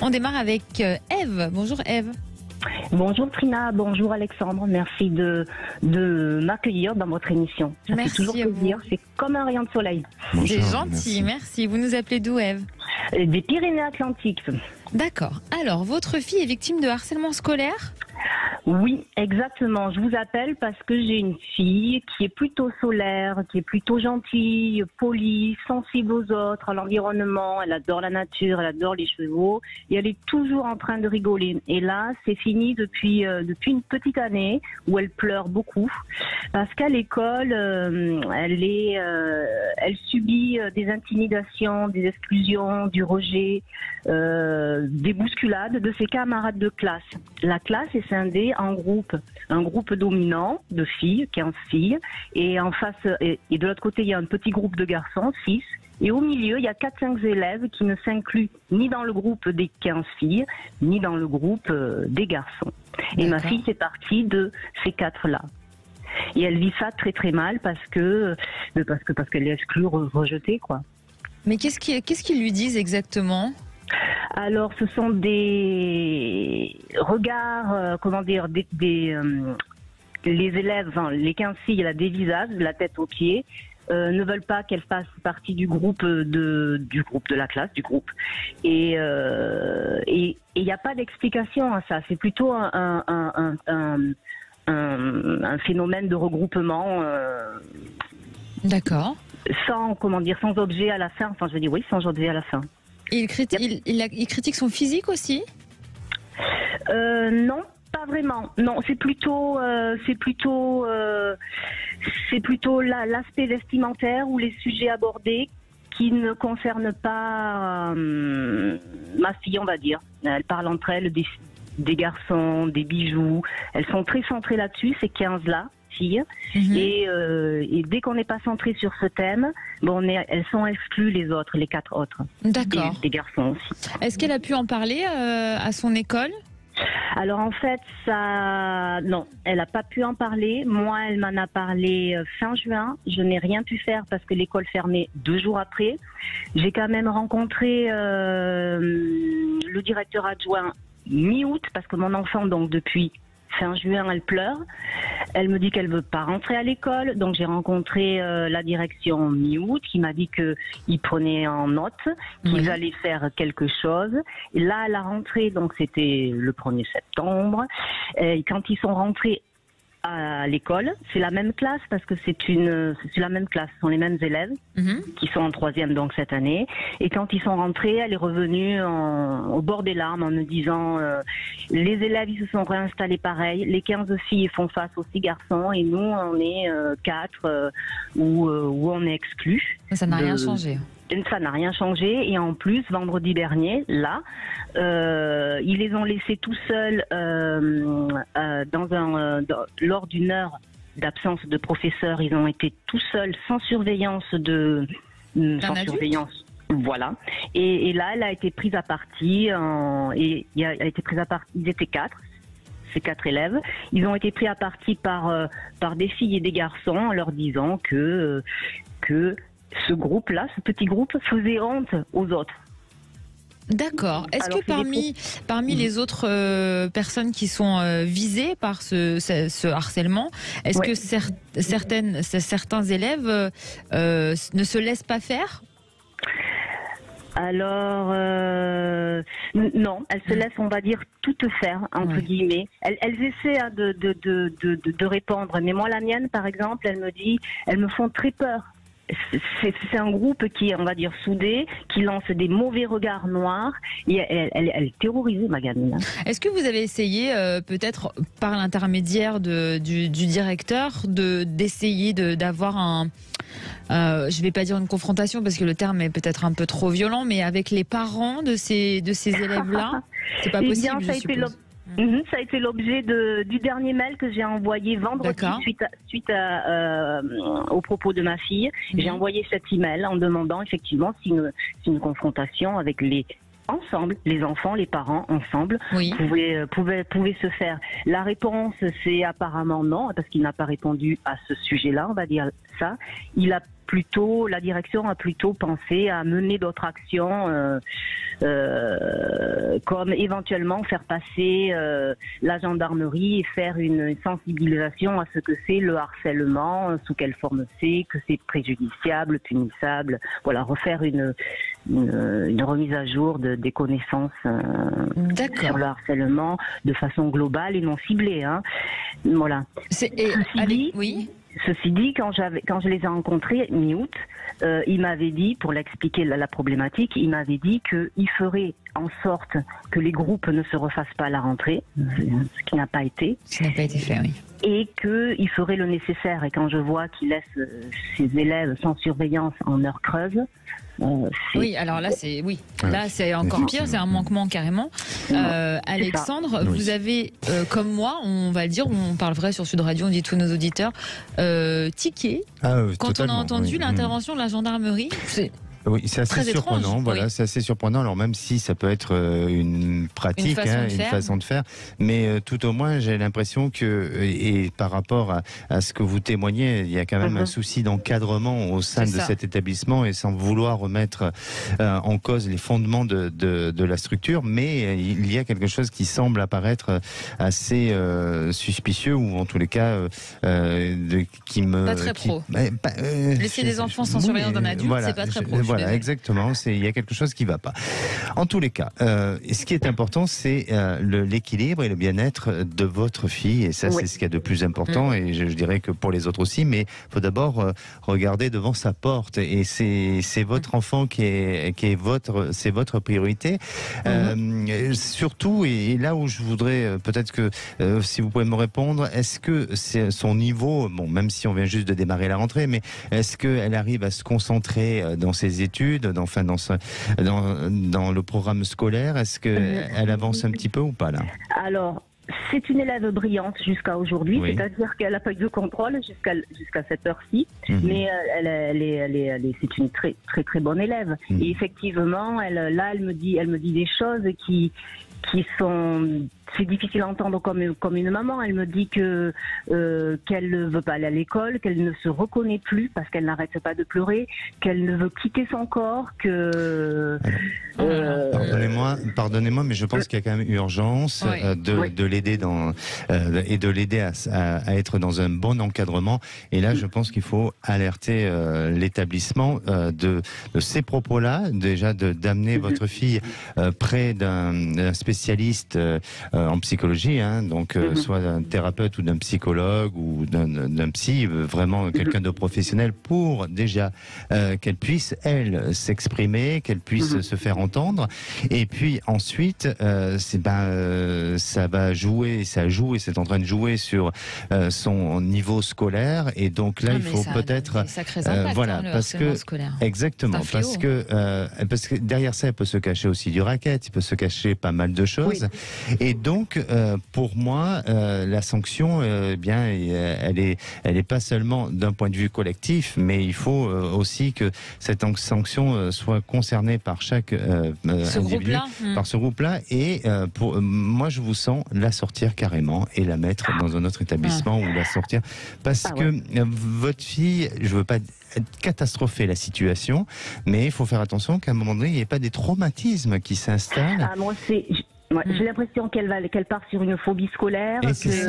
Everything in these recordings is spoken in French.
On démarre avec Ève. Bonjour Ève. Bonjour Trina, bonjour Alexandre, merci de m'accueillir dans votre émission. Ça fait toujours plaisir, c'est comme un rayon de soleil. C'est gentil, merci. Vous nous appelez d'où Ève? Des Pyrénées-Atlantiques. D'accord. Alors, votre fille est victime de harcèlement scolaire? Oui, exactement. Je vous appelle parce que j'ai une fille qui est plutôt solaire, qui est plutôt gentille, polie, sensible aux autres, à l'environnement. Elle adore la nature, elle adore les chevaux et elle est toujours en train de rigoler. Et là, c'est fini depuis une petite année où elle pleure beaucoup parce qu'à l'école, elle subit des intimidations, des exclusions, du rejet, des bousculades de ses camarades de classe. La classe est scindée en groupes, un groupe dominant de filles, 15 filles, et en face et de l'autre côté il y a un petit groupe de garçons, 6, et au milieu il y a 4-5 élèves qui ne s'incluent ni dans le groupe des 15 filles, ni dans le groupe des garçons. Et ma fille fait partie de ces 4-là. Et elle vit ça très très mal parce qu'elle est exclue, rejetée, quoi. Mais qu'est-ce qu'ils lui disent exactement? Alors, ce sont des regards, les élèves, les 15 filles, elle a des visages, de la tête aux pieds, ne veulent pas qu'elle fasse partie du groupe de la classe, du groupe. Et il n'y a pas d'explication à ça. C'est plutôt un phénomène de regroupement. D'accord. Sans objet à la fin. Enfin, je veux dire, oui, sans objet à la fin. Et il critique son physique aussi? Non, pas vraiment. Non, c'est plutôt l'aspect vestimentaire ou les sujets abordés qui ne concernent pas ma fille, on va dire. Elles parlent entre elles des garçons, des bijoux. Elles sont très centrées là-dessus, ces 15-là. Et dès qu'on n'est pas centré sur ce thème, elles sont exclues, les autres, les 4 autres. D'accord. Des garçons aussi. Est-ce qu'elle a pu en parler à son école? Alors en fait, non, elle n'a pas pu en parler. Moi, elle m'en a parlé fin juin. Je n'ai rien pu faire parce que l'école fermait 2 jours après. J'ai quand même rencontré le directeur adjoint mi-août parce que mon enfant, donc depuis fin juin, elle pleure. Elle me dit qu'elle veut pas rentrer à l'école. Donc j'ai rencontré la direction mi-août qui m'a dit qu'ils prenaient en note, qu'ils allaient faire quelque chose. Et là, à la rentrée, donc c'était le 1er septembre. Et quand ils sont rentrés à l'école, c'est la même classe parce que c'est la même classe, ce sont les mêmes élèves qui sont en 3e donc cette année. Et quand ils sont rentrés, elle est revenue au bord des larmes en me disant les élèves ils se sont réinstallés pareil, les 15 filles font face aux 6 garçons et nous on est 4 où on est exclus. Ça n'a rien changé. Ça n'a rien changé et en plus vendredi dernier, là, ils les ont laissés tout seuls lors d'une heure d'absence de professeur. Ils ont été tout seuls sans surveillance Voilà. Et là, elle a été prise à partie. Ils étaient 4. Ces 4 élèves, ils ont été pris à partie par des filles et des garçons en leur disant que ce groupe-là, ce petit groupe, faisait honte aux autres. D'accord. Est-ce que parmi les autres personnes qui sont visées par ce harcèlement, est-ce que certains élèves ne se laissent pas faire? Alors, non, elles se laissent, on va dire, toutes faire, entre guillemets. Elles essaient de répondre, mais moi, la mienne, par exemple, elle me dit, elles me font très peur. C'est un groupe qui est, on va dire, soudé, qui lance des mauvais regards noirs. Et elle est terrorisée, ma gamine. Est-ce que vous avez essayé, peut-être par l'intermédiaire du directeur, d'essayer d'avoir je ne vais pas dire une confrontation parce que le terme est peut-être un peu trop violent, mais avec les parents de ces élèves-là, c'est pas possible, je suppose. Ça a été l'objet du dernier mail que j'ai envoyé vendredi suite aux propos de ma fille. J'ai envoyé cet email en demandant effectivement si une confrontation avec les enfants, les parents ensemble, pouvait se faire. La réponse, c'est apparemment non, parce qu'il n'a pas répondu à ce sujet-là, on va dire ça. Il a la direction a plutôt pensé à mener d'autres actions, comme éventuellement faire passer la gendarmerie et faire une sensibilisation à ce que c'est le harcèlement, sous quelle forme c'est, que c'est préjudiciable, punissable. Voilà, refaire une remise à jour des connaissances sur le harcèlement de façon globale et non ciblée. Hein. Voilà. Ceci dit, quand je les ai rencontrés mi-août, il m'avait dit, pour l'expliquer la problématique, il m'avait dit qu'il ferait en sorte que les groupes ne se refassent pas à la rentrée, ce qui n'a pas été. Ce qui n'a pas été fait, oui. Et qu'il ferait le nécessaire. Et quand je vois qu'il laisse ses élèves sans surveillance en heure creuse, oui, alors là c'est encore pire, c'est un manquement carrément. Alexandre, vous avez, comme moi, on va le dire, on parle vrai sur Sud Radio, on dit tous nos auditeurs, tiqué quand on a entendu l'intervention de la gendarmerie. Oui, c'est assez surprenant. Voilà, c'est assez surprenant. Alors même si ça peut être une pratique, une façon de faire, mais tout au moins j'ai l'impression que, et par rapport à ce que vous témoignez, il y a quand même un souci d'encadrement au sein de cet établissement, et sans vouloir remettre en cause les fondements de la structure, mais il y a quelque chose qui semble apparaître assez suspicieux, ou en tous les cas qui me... Pas très pro. Laisser des enfants sans surveillance d'un adulte, c'est pas très pro. Voilà, exactement. Il y a quelque chose qui ne va pas. En tous les cas, ce qui est important, c'est l'équilibre et le bien-être de votre fille. Et ça, c'est ce qu'il y a de plus important. Et je dirais que pour les autres aussi. Mais il faut d'abord regarder devant sa porte. Et c'est votre enfant qui est votre priorité. Surtout, et là où je voudrais peut-être que, si vous pouvez me répondre, est-ce que c'est son niveau, bon, même si on vient juste de démarrer la rentrée, mais est-ce qu'elle arrive à se concentrer dans ses études, dans le programme scolaire? Est-ce qu'elle avance un petit peu ou pas là? Alors, c'est une élève brillante jusqu'à aujourd'hui, c'est-à-dire qu'elle n'a pas eu de contrôle jusqu'à cette heure-ci, mais c'est une très très très bonne élève. Et effectivement, elle me dit des choses qui sont... C'est difficile à entendre comme une maman. Elle me dit qu'elle ne veut pas aller à l'école, qu'elle ne se reconnaît plus parce qu'elle n'arrête pas de pleurer, qu'elle ne veut quitter son corps, que... Pardonnez-moi, mais je pense qu'il y a quand même urgence de l'aider et de l'aider à être dans un bon encadrement. Et là, je pense qu'il faut alerter l'établissement de ces propos-là, déjà d'amener votre fille près d'un spécialiste en psychologie, donc soit d'un thérapeute ou d'un psychologue ou d'un psy, vraiment quelqu'un de professionnel, pour déjà qu'elle puisse, elle, s'exprimer, qu'elle puisse se faire entendre. Et puis ensuite, ça va jouer, ça joue et c'est en train de jouer sur son niveau scolaire. Et donc là, il faut peut-être... voilà, parce que... scolaire. Exactement, parce que derrière ça, il peut se cacher aussi du racket, il peut se cacher pas mal de choses. Et donc, pour moi, la sanction, elle est pas seulement d'un point de vue collectif, mais il faut aussi que cette sanction soit concernée par chaque individu, par ce groupe-là. Et moi, je vous sens la sortir carrément et la mettre dans un autre établissement ou la sortir, parce que votre fille, je veux pas catastropher la situation, mais il faut faire attention qu'à un moment donné, il n'y ait pas des traumatismes qui s'installent. J'ai l'impression qu'elle part sur une phobie scolaire. Et c'est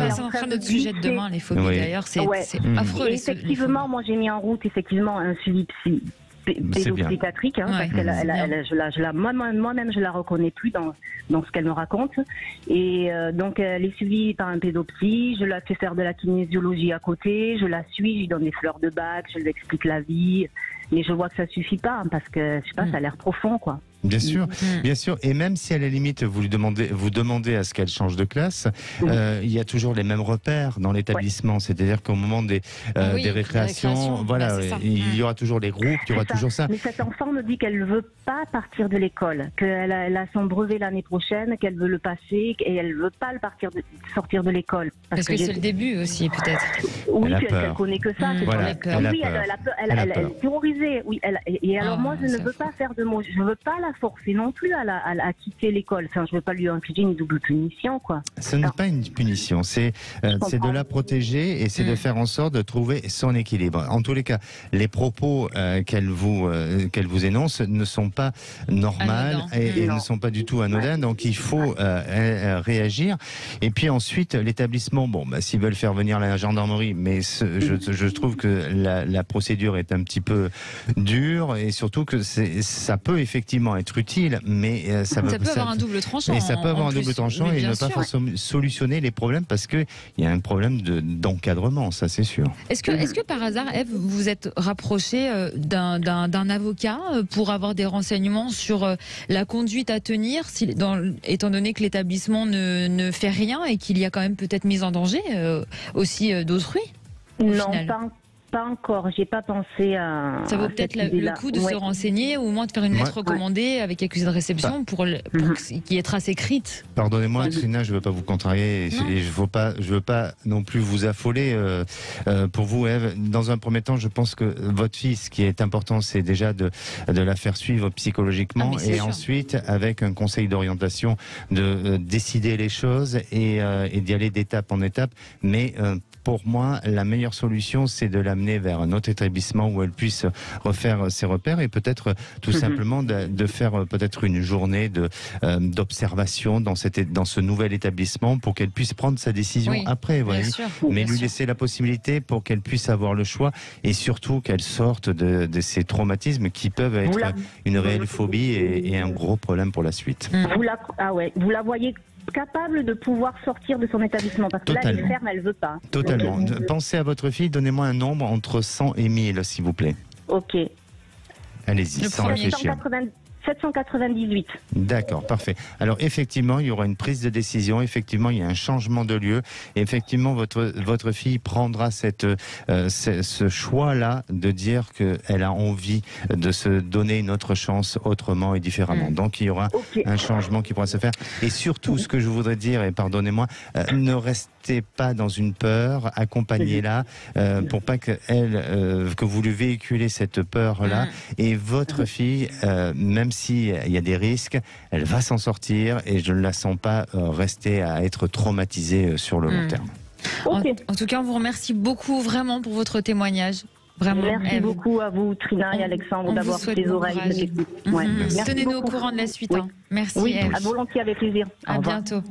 en train de notre sujet de demain, les phobies d'ailleurs. C'est affreux. Et effectivement, moi j'ai mis en route un suivi pédopsychiatrique, parce que moi-même je la reconnais plus dans ce qu'elle me raconte. Et donc elle est suivie par un pédopsie, je la fais faire de la kinésiologie à côté, je la suis, je lui donne des fleurs de bac, je lui explique la vie, mais je vois que ça suffit pas, parce que je sais pas, ça a l'air profond, quoi. Bien sûr, bien sûr. Et même si à la limite vous demandez à ce qu'elle change de classe, il y a toujours les mêmes repères dans l'établissement. C'est-à-dire qu'au moment des récréations, voilà, il y aura toujours les groupes, il y aura toujours ça. Mais cet enfant me dit qu'elle ne veut pas partir de l'école, qu'elle a son brevet l'année prochaine, qu'elle veut le passer, et elle ne veut pas sortir de l'école. Parce que c'est le début aussi, peut-être. Oui, puis elle connaît que ça. Elle est terrorisée. Oui, et alors moi, je ne veux pas faire de mots. Je ne veux pas la la forcer non plus à quitter l'école. Enfin, je veux pas lui infliger une double punition, quoi. Ce n'est pas une punition, c'est de la protéger et c'est de faire en sorte de trouver son équilibre. En tous les cas, les propos qu'elle vous énonce ne sont pas normales et ne sont pas du tout anodins, donc il faut réagir. Et puis ensuite, l'établissement, s'ils veulent faire venir la gendarmerie, mais je trouve que la procédure est un petit peu dure et surtout que ça peut effectivement être utile, mais ça peut avoir un double tranchant. Et ça peut avoir un double tranchant et ne pas solutionner les problèmes parce qu'il y a un problème d'encadrement, ça c'est sûr. Est-ce que par hasard, Ève, vous vous êtes rapproché d'un avocat pour avoir des renseignements sur la conduite à tenir, étant donné que l'établissement ne fait rien et qu'il y a quand même peut-être mise en danger aussi d'autrui? Non, pas encore. J'ai pas pensé à. Ça vaut peut-être le coup de se renseigner ou au moins de faire une lettre recommandée avec accusé de réception pour qu'il y ait trace écrite. Pardonnez-moi, Trina, je ne veux pas vous contrarier et je veux pas non plus vous affoler. Pour vous, Ève, dans un premier temps, je pense que votre fille, ce qui est important, c'est déjà de la faire suivre psychologiquement et ensuite, avec un conseil d'orientation, de décider les choses et d'y aller d'étape en étape. Mais pour moi, la meilleure solution, c'est de l'amener vers un autre établissement où elle puisse refaire ses repères et peut-être tout simplement de faire peut-être une journée d'observation dans ce nouvel établissement pour qu'elle puisse prendre sa décision après. Voyez. Mais lui laisser la possibilité pour qu'elle puisse avoir le choix et surtout qu'elle sorte de ces traumatismes qui peuvent être une réelle phobie et un gros problème pour la suite. Vous la voyez capable de pouvoir sortir de son établissement parce que là, elle ferme, elle veut pas. Totalement. Pensez à votre fille, donnez-moi un nombre entre 100 et 1000, s'il vous plaît. Ok. Allez-y, sans réfléchir. 798. D'accord, parfait. Alors effectivement, il y aura une prise de décision, effectivement, il y a un changement de lieu, et effectivement, votre fille prendra ce choix-là de dire qu'elle a envie de se donner une autre chance autrement et différemment. Donc il y aura un changement qui pourra se faire. Et surtout, ce que je voudrais dire, et pardonnez-moi, ne restez pas dans une peur, accompagnez-la pour pas que vous lui véhiculez cette peur-là. Et votre fille, même s'il y a des risques, elle va s'en sortir et je ne la sens pas rester à être traumatisée sur le long terme. En tout cas, on vous remercie beaucoup vraiment pour votre témoignage. Vraiment. Merci beaucoup à vous, Trina et Alexandre, d'avoir fait les oreilles. Tenez-nous au courant de la suite. Merci. À volontiers, avec plaisir. À bientôt.